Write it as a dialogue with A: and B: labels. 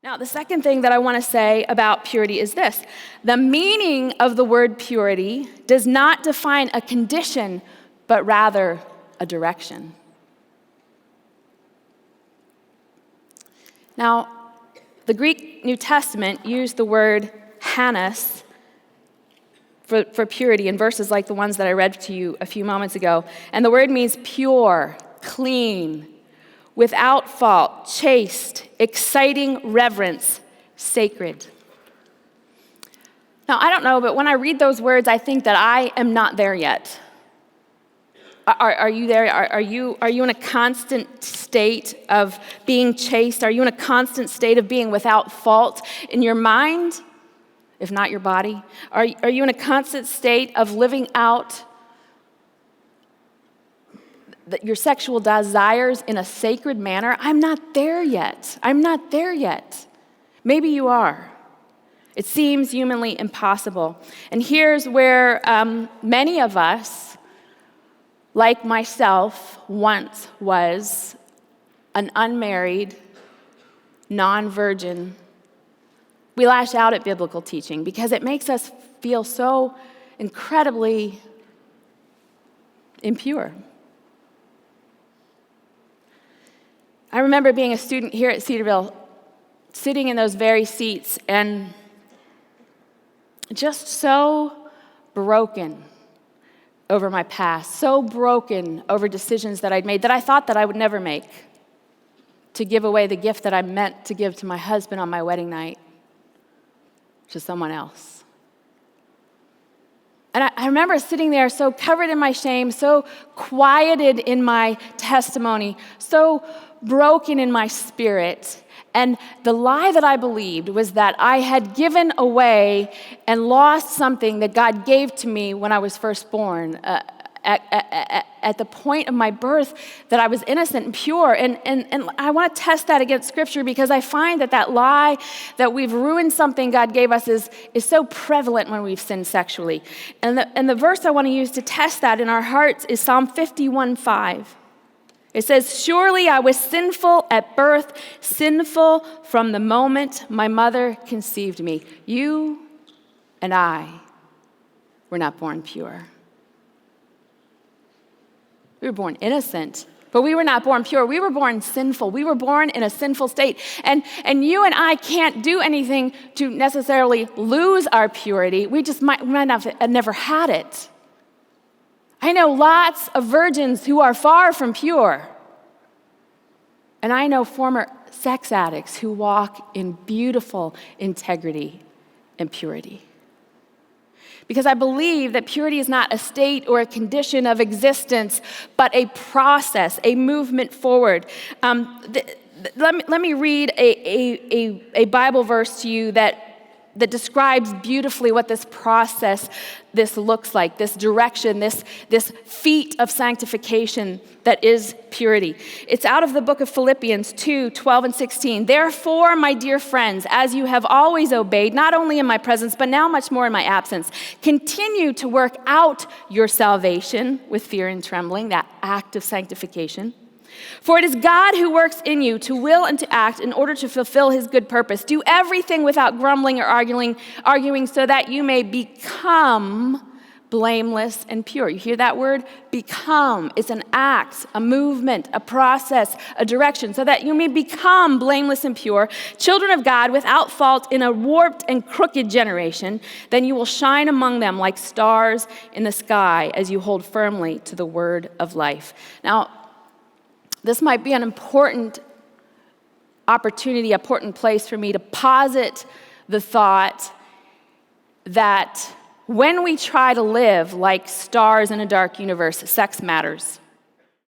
A: Now, the second thing that I want to say about purity is this. The meaning of the word purity does not define a condition, but rather a direction. Now, the Greek New Testament used the word hanos for purity in verses like the ones that I read to you a few moments ago. And the word means pure, clean, without fault, chaste, exciting reverence, sacred. Now, I don't know, but when I read those words, I think that I am not there yet. Are you there? Are you in a constant state of being chaste? Are you in a constant state of being without fault in your mind, if not your body? Are you in a constant state of living out your sexual desires in a sacred manner? I'm not there yet. I'm not there yet. Maybe you are. It seems humanly impossible. And here's where many of us, like myself, once was an unmarried, non-virgin. We lash out at biblical teaching because it makes us feel so incredibly impure. I remember being a student here at Cedarville, sitting in those very seats and just so broken over my past, so broken over decisions that I'd made that I thought that I would never make, to give away the gift that I meant to give to my husband on my wedding night to someone else. And I remember sitting there so covered in my shame, so quieted in my testimony, so broken in my spirit. And the lie that I believed was that I had given away and lost something that God gave to me when I was first born. At the point of my birth, that I was innocent and pure. And I want to test that against Scripture because I find that lie that we've ruined something God gave us is so prevalent when we've sinned sexually. And the verse I want to use to test that in our hearts is Psalm 51:5. It says, "Surely I was sinful at birth, sinful from the moment my mother conceived me." You and I were not born pure. We were born innocent, but we were not born pure. We were born sinful. We were born in a sinful state. And you and I can't do anything to necessarily lose our purity. We just might have never had it. I know lots of virgins who are far from pure. And I know former sex addicts who walk in beautiful integrity and purity. Because I believe that purity is not a state or a condition of existence, but a process, a movement forward. Let me read a Bible verse to you that describes beautifully what this process, this looks like, this direction, this feat of sanctification that is purity. It's out of the book of Philippians 2:12 and 16. "Therefore, my dear friends, as you have always obeyed, not only in my presence, but now much more in my absence, continue to work out your salvation with fear and trembling," that act of sanctification. "For it is God who works in you to will and to act in order to fulfill his good purpose. Do everything without grumbling or arguing so that you may become blameless and pure." You hear that word? Become. It's an act, a movement, a process, a direction, so that you may become blameless and pure, children of God without fault in a warped and crooked generation. Then you will shine among them like stars in the sky as you hold firmly to the word of life. Now, this might be an important opportunity, important place for me to posit the thought that when we try to live like stars in a dark universe, sex matters.